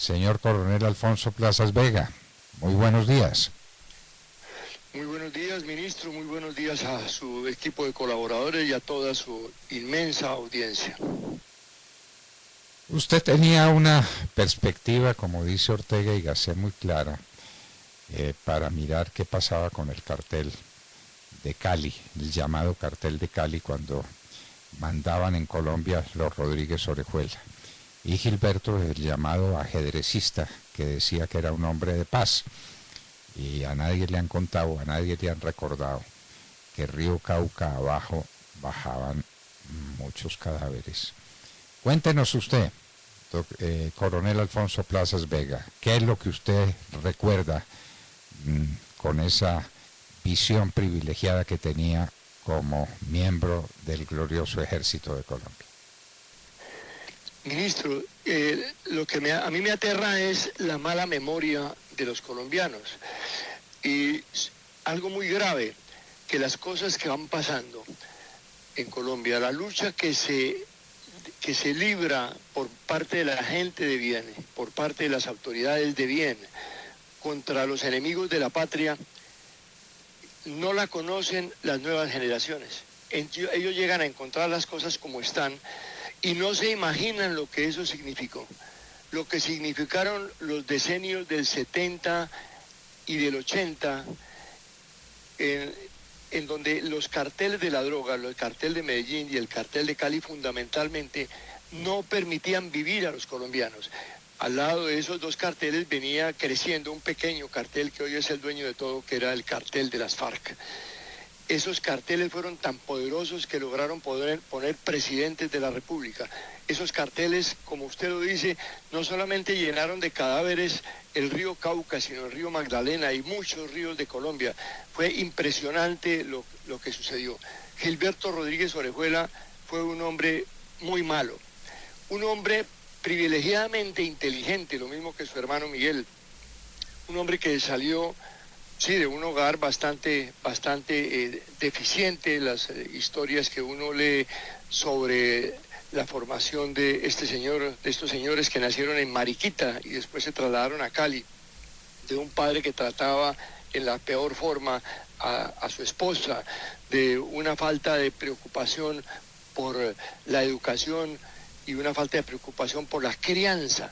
Señor Coronel Alfonso Plazas Vega, muy buenos días. Muy buenos días, ministro, muy buenos días a su equipo de colaboradores y a toda su inmensa audiencia. Usted tenía una perspectiva, como dice Ortega y Gasset, muy clara para mirar qué pasaba con el cartel de Cali, el llamado cartel de Cali, cuando mandaban en Colombia los Rodríguez Orejuela. Y Gilberto, el llamado ajedrecista, que decía que era un hombre de paz. Y a nadie le han contado, a nadie le han recordado que Río Cauca abajo bajaban muchos cadáveres. Cuéntenos usted, Coronel Alfonso Plazas Vega, ¿qué es lo que usted recuerda con esa visión privilegiada que tenía como miembro del glorioso Ejército de Colombia? Ministro, lo que a mí me aterra es la mala memoria de los colombianos. Y algo muy grave, que las cosas que van pasando en Colombia, la lucha que se libra por parte de la gente de bien, por parte de las autoridades de bien, contra los enemigos de la patria, no la conocen las nuevas generaciones. Ellos llegan a encontrar las cosas como están y no se imaginan lo que eso significó, lo que significaron los decenios del 70 y del 80, en donde los carteles de la droga, el cartel de Medellín y el cartel de Cali fundamentalmente, no permitían vivir a los colombianos. Al lado de esos dos carteles venía creciendo un pequeño cartel que hoy es el dueño de todo, que era el cartel de las FARC. Esos carteles fueron tan poderosos que lograron poner presidentes de la República. Esos carteles, como usted lo dice, no solamente llenaron de cadáveres el río Cauca, sino el río Magdalena y muchos ríos de Colombia. Fue impresionante lo que sucedió. Gilberto Rodríguez Orejuela fue un hombre muy malo, un hombre privilegiadamente inteligente, lo mismo que su hermano Miguel, un hombre que salió de un hogar bastante deficiente. Las historias que uno lee sobre la formación de estos señores que nacieron en Mariquita y después se trasladaron a Cali, de un padre que trataba en la peor forma a su esposa, de una falta de preocupación por la educación y una falta de preocupación por la crianza,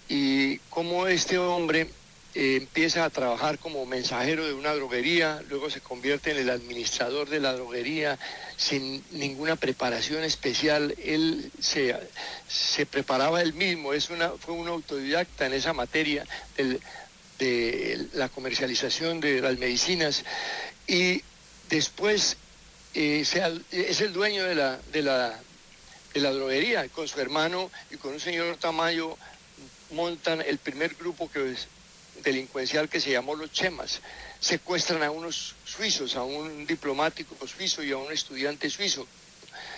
y cómo este hombre empieza a trabajar como mensajero de una droguería, luego se convierte en el administrador de la droguería sin ninguna preparación especial. Él se preparaba él mismo, fue un autodidacta en esa materia de la comercialización de las medicinas, y después es el dueño de la droguería. Con su hermano y con un señor Tamayo montan el primer grupo delincuencial que se llamó Los Chemas. Secuestran a unos suizos, a un diplomático suizo y a un estudiante suizo,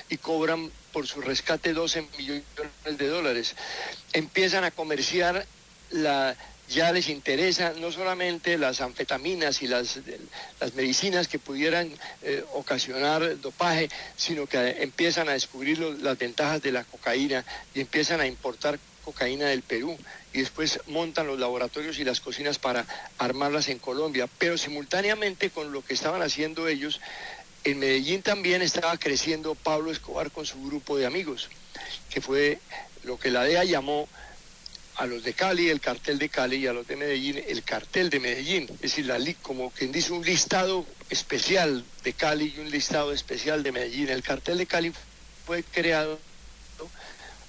y cobran por su rescate 12 millones de dólares. Empiezan a comerciar, ya les interesa no solamente las anfetaminas y las medicinas que pudieran ocasionar dopaje, sino que empiezan a descubrir las ventajas de la cocaína y empiezan a importar cocaína del Perú, y después montan los laboratorios y las cocinas para armarlas en Colombia. Pero simultáneamente con lo que estaban haciendo ellos, en Medellín también estaba creciendo Pablo Escobar con su grupo de amigos, que fue lo que la DEA llamó a los de Cali el cartel de Cali y a los de Medellín el cartel de Medellín. Es decir, como quien dice, un listado especial de Cali y un listado especial de Medellín. El cartel de Cali fue creado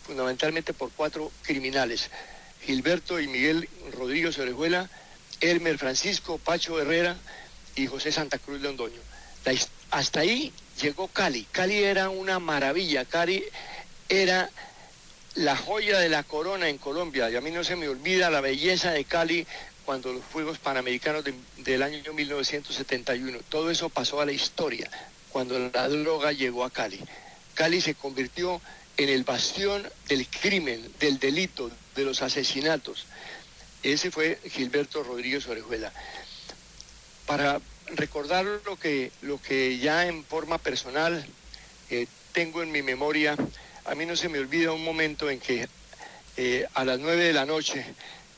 fundamentalmente por 4 criminales: Gilberto y Miguel Rodríguez Orejuela, Elmer Francisco, Pacho Herrera y José Santa Cruz Londoño. Hasta ahí llegó Cali. Cali era una maravilla. Cali era la joya de la corona en Colombia, y a mí no se me olvida la belleza de Cali cuando los Juegos Panamericanos del año 1971. Todo eso pasó a la historia cuando la droga llegó a Cali. Cali se convirtió en el bastión del crimen, del delito, de los asesinatos. Ese fue Gilberto Rodríguez Orejuela. Para recordar lo que ya en forma personal tengo en mi memoria, a mí no se me olvida un momento en que a las 9 de la noche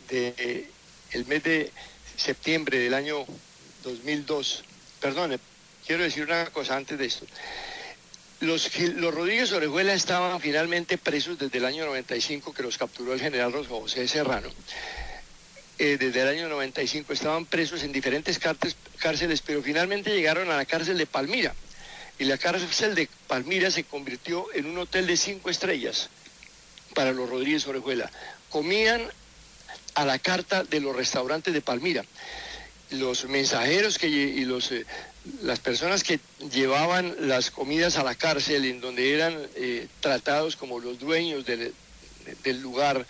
del mes de septiembre del año 2002. Perdón, quiero decir una cosa antes de esto. Los Rodríguez Orejuela estaban finalmente presos desde el año 95, que los capturó el general José Serrano. Desde el año 95 estaban presos en diferentes cárceles, pero finalmente llegaron a la cárcel de Palmira. Y la cárcel de Palmira se convirtió en un hotel de 5 estrellas para los Rodríguez Orejuela. Comían a la carta de los restaurantes de Palmira. Los mensajeros las personas que llevaban las comidas a la cárcel, en donde eran tratados como los dueños del lugar,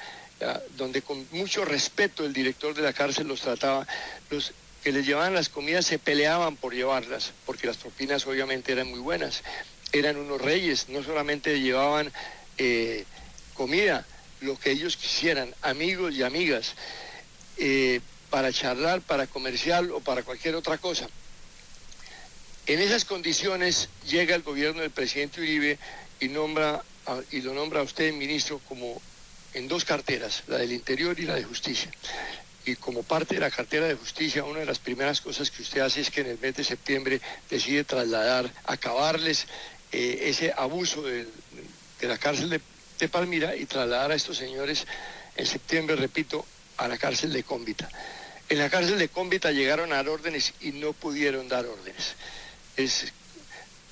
donde con mucho respeto el director de la cárcel los trataba, los que les llevaban las comidas se peleaban por llevarlas, porque las propinas obviamente eran muy buenas. Eran unos reyes, no solamente llevaban comida, lo que ellos quisieran, amigos y amigas, para charlar, para comercial o para cualquier otra cosa. En esas condiciones llega el gobierno del presidente Uribe y lo nombra a usted ministro como en 2 carteras, la del Interior y la de Justicia. Y como parte de la cartera de Justicia, una de las primeras cosas que usted hace es que en el mes de septiembre decide acabarles ese abuso de la cárcel de Palmira y trasladar a estos señores en septiembre, repito, a la cárcel de Cómbita. En la cárcel de Cómbita llegaron a dar órdenes y no pudieron dar órdenes.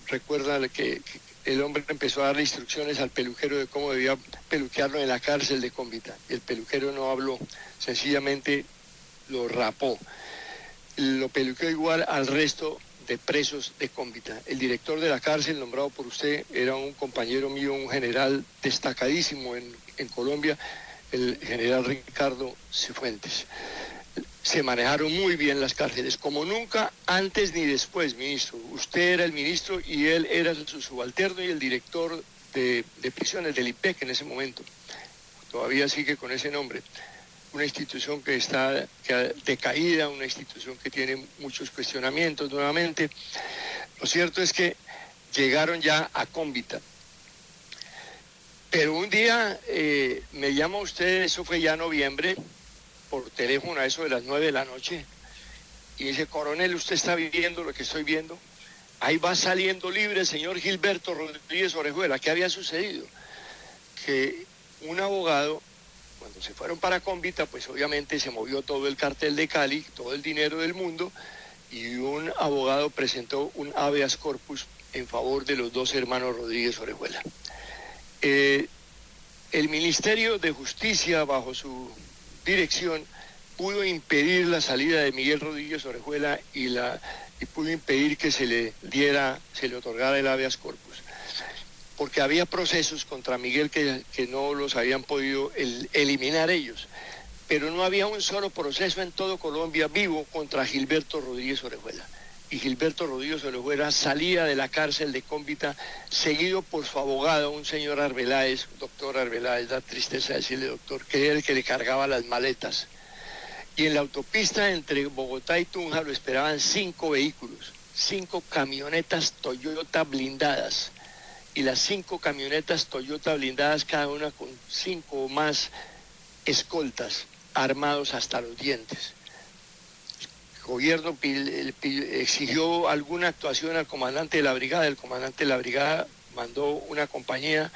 Recuerda que el hombre empezó a darle instrucciones al peluquero de cómo debía peluquearlo en la cárcel de Cómbita. Y el peluquero no habló, sencillamente lo rapó. Lo peluqueó igual al resto de presos de Cómbita. El director de la cárcel, nombrado por usted, era un compañero mío, un general destacadísimo en Colombia, el general Ricardo Cifuentes. Se manejaron muy bien las cárceles, como nunca antes ni después, ministro. Usted era el ministro y él era su subalterno y el director de prisiones del IPEC en ese momento. Todavía sigue con ese nombre. Una institución que está decaída, una institución que tiene muchos cuestionamientos nuevamente. Lo cierto es que llegaron ya a Cómbita. Pero un día me llama usted, eso fue ya en noviembre, por teléfono a eso de las 9 de la noche, y dice: coronel, ¿usted está viendo lo que estoy viendo? Ahí va saliendo libre el señor Gilberto Rodríguez Orejuela. ¿Qué había sucedido? Que un abogado, cuando se fueron para Cómbita, pues obviamente se movió todo el cartel de Cali, todo el dinero del mundo, y un abogado presentó un habeas corpus en favor de los 2 hermanos Rodríguez Orejuela. El Ministerio de Justicia, bajo su dirección, pudo impedir la salida de Miguel Rodríguez Orejuela y pudo impedir que se le otorgara el habeas corpus, porque había procesos contra Miguel que no los habían podido eliminar ellos, pero no había un solo proceso en todo Colombia vivo contra Gilberto Rodríguez Orejuela. Y Gilberto Rodríguez Orejuela salía de la cárcel de Cómbita seguido por su abogado, un señor Arbeláez, doctor Arbeláez, da tristeza decirle doctor, que era el que le cargaba las maletas. Y en la autopista entre Bogotá y Tunja lo esperaban 5 vehículos, 5 camionetas Toyota blindadas. Y las 5 camionetas Toyota blindadas, cada una con 5 o más escoltas, armados hasta los dientes. El gobierno exigió alguna actuación al comandante de la brigada. El comandante de la brigada mandó una compañía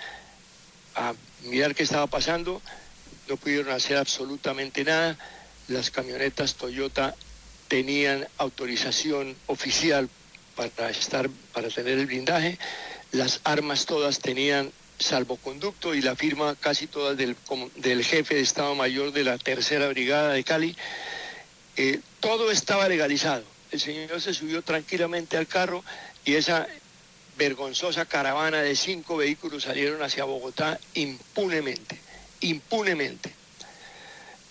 a mirar qué estaba pasando. No pudieron hacer absolutamente nada. Las camionetas Toyota tenían autorización oficial para tener el blindaje. Las armas todas tenían salvoconducto y la firma casi todas del jefe de Estado Mayor de la 3ª Brigada de Cali. Todo estaba legalizado. El señor se subió tranquilamente al carro y esa vergonzosa caravana de 5 vehículos salieron hacia Bogotá impunemente.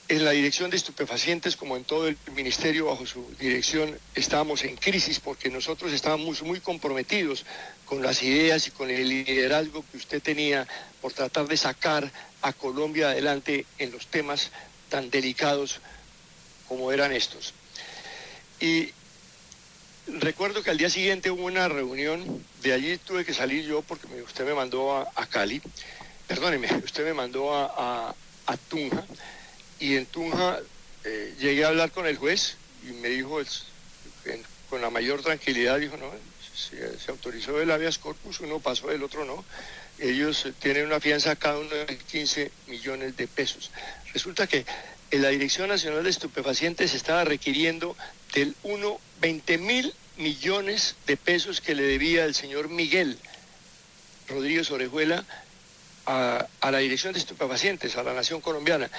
En la dirección de estupefacientes, como en todo el ministerio bajo su dirección, estábamos en crisis porque nosotros estábamos muy comprometidos con las ideas y con el liderazgo que usted tenía por tratar de sacar a Colombia adelante en los temas tan delicados como eran estos. Y recuerdo que al día siguiente hubo una reunión, de allí tuve que salir yo porque usted me mandó a Cali, perdóneme, usted me mandó a a Tunja, y en Tunja llegué a hablar con el juez y me dijo con la mayor tranquilidad, dijo, no, se autorizó el habeas corpus, uno pasó, el otro no. Ellos tienen una fianza cada uno de 15 millones de pesos. Resulta que en la Dirección Nacional de Estupefacientes estaba requiriendo del 20.000 millones de pesos que le debía el señor Miguel Rodríguez Orejuela a la Dirección de Estupefacientes, a la Nación Colombiana,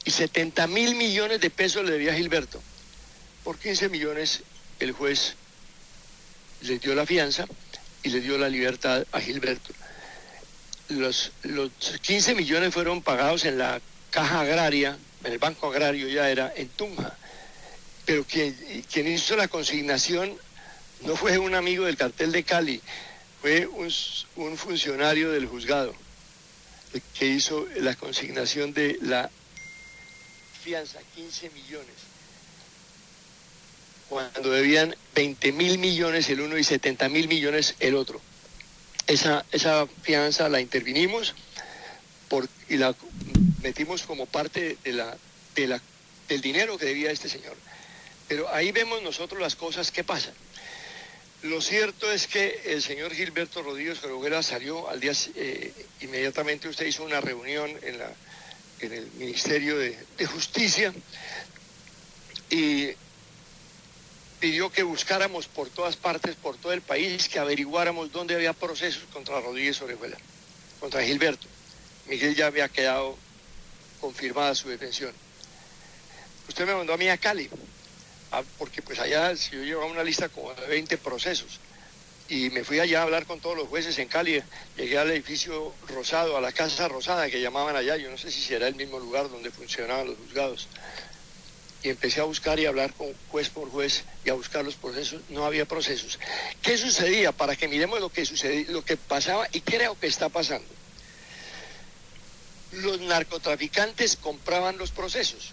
y 70.000 millones de pesos le debía a Gilberto. Por 15 millones el juez le dio la fianza y le dio la libertad a Gilberto. Los 15 millones fueron pagados en la Caja Agraria, en el Banco Agrario ya era, en Tunja. Pero quien hizo la consignación no fue un amigo del cartel de Cali, fue un funcionario del juzgado el que hizo la consignación de la fianza, 15 millones, cuando debían 20.000 millones el uno y 70.000 millones el otro. Esa fianza la intervinimos y la metimos como parte del dinero que debía este señor. Pero ahí vemos nosotros las cosas que pasan. Lo cierto es que el señor Gilberto Rodríguez Orejuela salió al día, inmediatamente usted hizo una reunión en el Ministerio de Justicia y pidió que buscáramos por todas partes, por todo el país, que averiguáramos dónde había procesos contra Rodríguez Orejuela, contra Gilberto. Miguel ya había quedado confirmada su detención. Usted me mandó a mí a Cali, porque pues allá si yo llevaba una lista como de 20 procesos, y me fui allá a hablar con todos los jueces en Cali. Llegué al edificio Rosado, a la Casa Rosada que llamaban allá, yo no sé si será el mismo lugar donde funcionaban los juzgados, y empecé a buscar y a hablar con juez por juez y a buscar los procesos. No había procesos. ¿Qué sucedía? Para que miremos lo que sucedía, lo que pasaba, y creo que está pasando. Los narcotraficantes compraban los procesos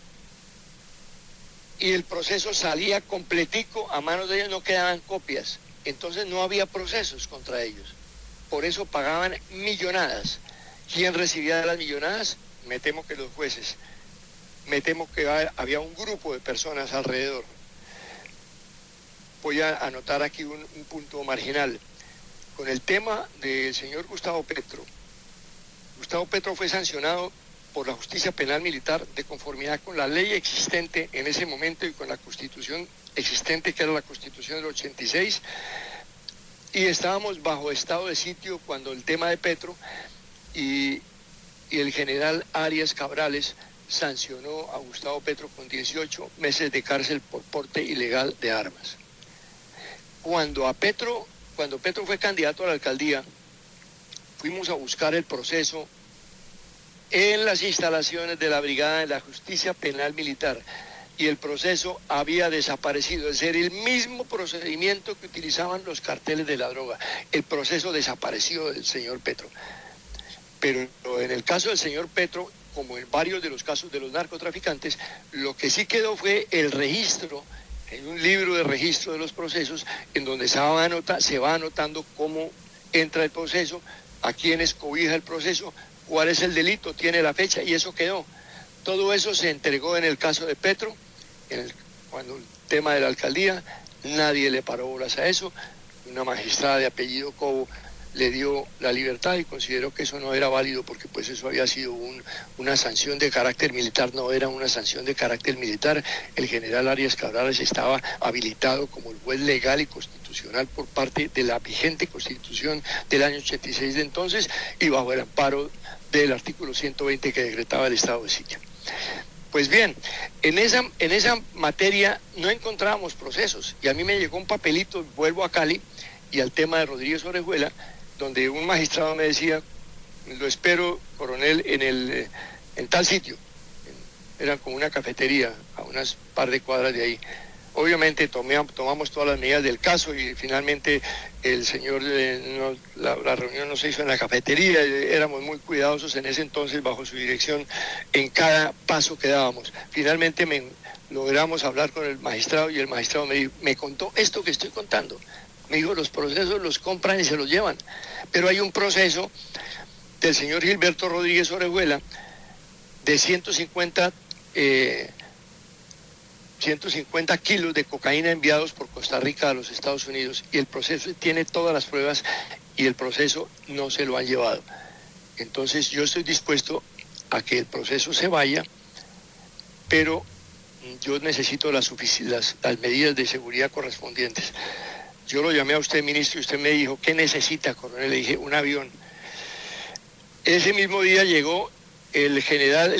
y el proceso salía completico a manos de ellos, no quedaban copias, entonces no había procesos contra ellos. Por eso pagaban millonadas. ¿Quién recibía las millonadas? Me temo que los jueces. Me temo que había un grupo de personas alrededor. Voy a anotar aquí un punto marginal. Con el tema del señor Gustavo Petro. Gustavo Petro fue sancionado por la justicia penal militar de conformidad con la ley existente en ese momento y con la constitución existente, que era la constitución del 86, y estábamos bajo estado de sitio cuando el tema de Petro y el general Arias Cabrales sancionó a Gustavo Petro con 18 meses de cárcel por porte ilegal de armas. Cuando Petro fue candidato a la alcaldía, fuimos a buscar el proceso en las instalaciones de la Brigada de la Justicia Penal Militar, y el proceso había desaparecido. Es decir, el mismo procedimiento que utilizaban los carteles de la droga. El proceso desapareció del señor Petro. Pero en el caso del señor Petro, como en varios de los casos de los narcotraficantes, lo que sí quedó fue el registro, en un libro de registro de los procesos, en donde se va anotando cómo entra el proceso, a quiénes cobija el proceso, cuál es el delito, tiene la fecha, y eso quedó. Todo eso se entregó en el caso de Petro, cuando el tema de la alcaldía, nadie le paró bolas a eso. Una magistrada de apellido Cobo le dio la libertad y consideró que eso no era válido porque pues eso había sido una sanción de carácter militar. No era una sanción de carácter militar. El general Arias Cabrales estaba habilitado como el juez legal y constitucional por parte de la vigente constitución del año 86 de entonces, y bajo el amparo del artículo 120 que decretaba el estado de sitio. Pues bien, en esa materia no encontrábamos procesos, y a mí me llegó un papelito, vuelvo a Cali, y al tema de Rodríguez Orejuela, donde un magistrado me decía: lo espero, coronel, en tal sitio. Era como una cafetería a unas par de cuadras de ahí. Obviamente tomamos todas las medidas del caso y finalmente el señor, la reunión no se hizo en la cafetería. Éramos muy cuidadosos en ese entonces bajo su dirección en cada paso que dábamos. Finalmente logramos hablar con el magistrado y el magistrado me contó esto que estoy contando. Me dijo: los procesos los compran y se los llevan, pero hay un proceso del señor Gilberto Rodríguez Orejuela de 150 kilos de cocaína enviados por Costa Rica a los Estados Unidos, y el proceso tiene todas las pruebas y el proceso no se lo han llevado. Entonces yo estoy dispuesto a que el proceso se vaya, pero yo necesito las medidas de seguridad correspondientes. Yo lo llamé a usted, ministro, y usted me dijo, ¿qué necesita, coronel? Le dije, un avión. Ese mismo día llegó el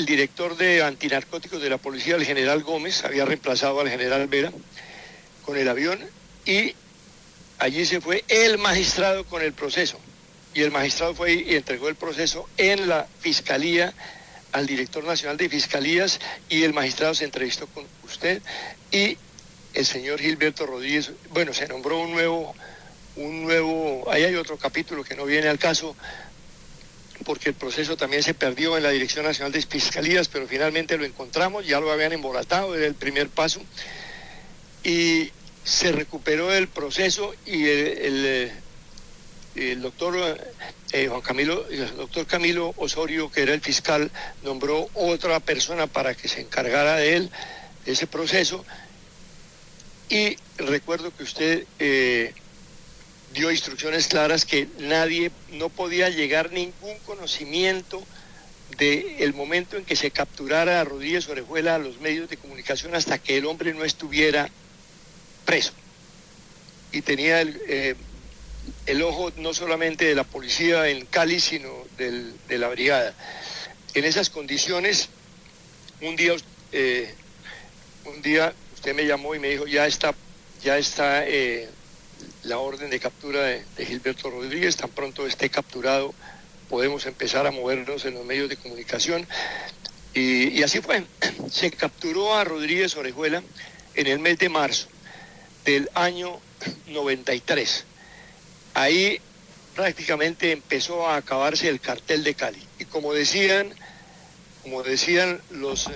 director de antinarcóticos de la policía, el general Gómez, había reemplazado al general Vera, con el avión, y allí se fue el magistrado con el proceso. Y el magistrado fue y entregó el proceso en la fiscalía al director nacional de fiscalías, y el magistrado se entrevistó con usted y el señor Gilberto Rodríguez. Bueno, se nombró un nuevo, ahí hay otro capítulo que no viene al caso, porque el proceso también se perdió en la Dirección Nacional de Fiscalías, pero finalmente lo encontramos, ya lo habían embolatado, era el primer paso, y se recuperó el proceso, y el doctor Camilo Osorio, que era el fiscal, nombró otra persona para que se encargara de él, de ese proceso, y recuerdo que usted dio instrucciones claras que no podía llegar ningún conocimiento del momento en que se capturara a Rodríguez Orejuela a los medios de comunicación hasta que el hombre no estuviera preso. Y tenía el ojo no solamente de la policía en Cali, sino de la brigada. En esas condiciones, un día usted me llamó y me dijo, ya está la orden de captura de Gilberto Rodríguez, tan pronto esté capturado podemos empezar a movernos en los medios de comunicación, y así fue. Se capturó a Rodríguez Orejuela en el mes de marzo del año 93. Ahí prácticamente empezó a acabarse el cartel de Cali, y como decían los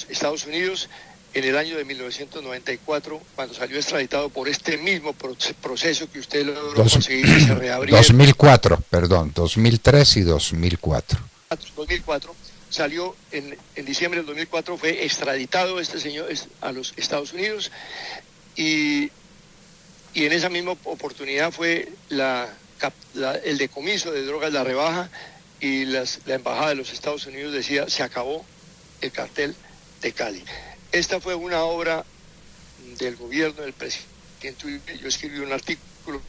Estados Unidos, en el año de 1994, cuando salió extraditado por este mismo proceso que usted logró conseguir, que se reabriera. 2003 y 2004. 2004, salió en diciembre del 2004, fue extraditado este señor a los Estados Unidos, y en esa misma oportunidad fue el decomiso de drogas, la rebaja, y la embajada de los Estados Unidos decía, se acabó el cartel de Cali. Esta fue una obra del gobierno del presidente Uribe. Yo escribí un artículo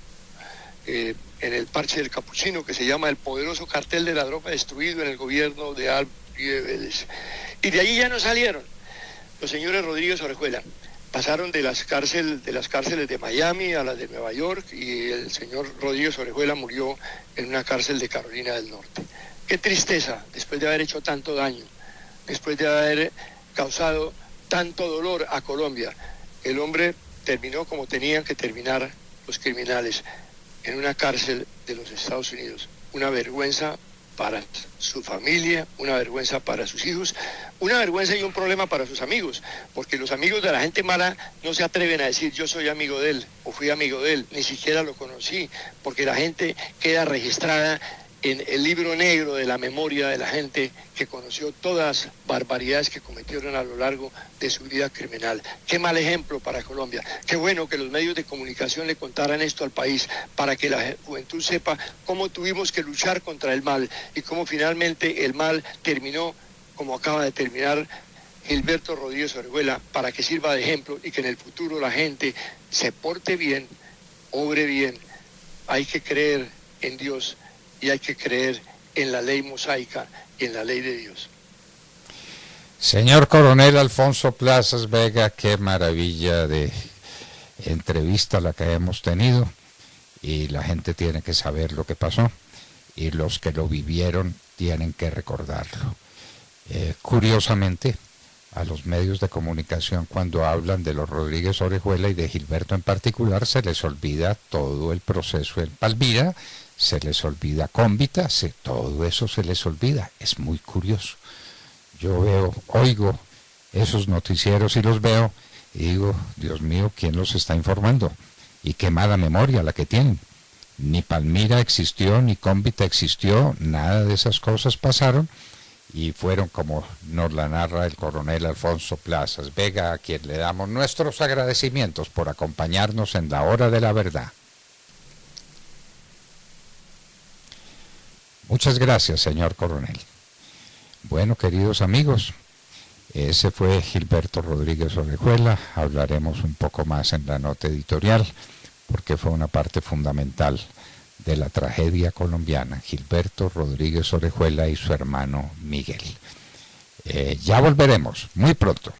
en el Parche del Capuchino que se llama El poderoso cartel de la droga destruido en el gobierno de Álvaro Uribe Vélez. Y de allí ya no salieron los señores Rodríguez Orejuela. Pasaron de las cárceles de Miami a las de Nueva York, y el señor Rodríguez Orejuela murió en una cárcel de Carolina del Norte. Qué tristeza, después de haber hecho tanto daño, después de haber causado tanto dolor a Colombia. El hombre terminó como tenían que terminar los criminales, en una cárcel de los Estados Unidos. Una vergüenza para su familia, una vergüenza para sus hijos, una vergüenza y un problema para sus amigos, porque los amigos de la gente mala no se atreven a decir yo soy amigo de él o fui amigo de él, ni siquiera lo conocí, porque la gente queda registrada en el libro negro de la memoria de la gente que conoció todas las barbaridades que cometieron a lo largo de su vida criminal. Qué mal ejemplo para Colombia. Qué bueno que los medios de comunicación le contaran esto al país, para que la juventud sepa cómo tuvimos que luchar contra el mal, y cómo finalmente el mal terminó como acaba de terminar Gilberto Rodríguez Orejuela, para que sirva de ejemplo y que en el futuro la gente se porte bien, obre bien. Hay que creer en Dios y hay que creer en la ley mosaica y en la ley de Dios. Señor Coronel Alfonso Plazas Vega, qué maravilla de entrevista la que hemos tenido, y la gente tiene que saber lo que pasó, y los que lo vivieron tienen que recordarlo. Curiosamente, a los medios de comunicación, cuando hablan de los Rodríguez Orejuela y de Gilberto en particular, se les olvida todo el proceso en Palmira, se les olvida Cómbita, todo eso se les olvida. Es muy curioso. Yo oigo esos noticieros y los veo y digo, Dios mío, ¿quién los está informando? Y qué mala memoria la que tienen. Ni Palmira existió, ni Cómbita existió, nada de esas cosas pasaron, y fueron, como nos la narra el coronel Alfonso Plazas Vega, a quien le damos nuestros agradecimientos por acompañarnos en la hora de la verdad. Muchas gracias, señor coronel. Bueno, queridos amigos, ese fue Gilberto Rodríguez Orejuela. Hablaremos un poco más en la nota editorial, porque fue una parte fundamental de la tragedia colombiana, Gilberto Rodríguez Orejuela y su hermano Miguel. Ya volveremos muy pronto.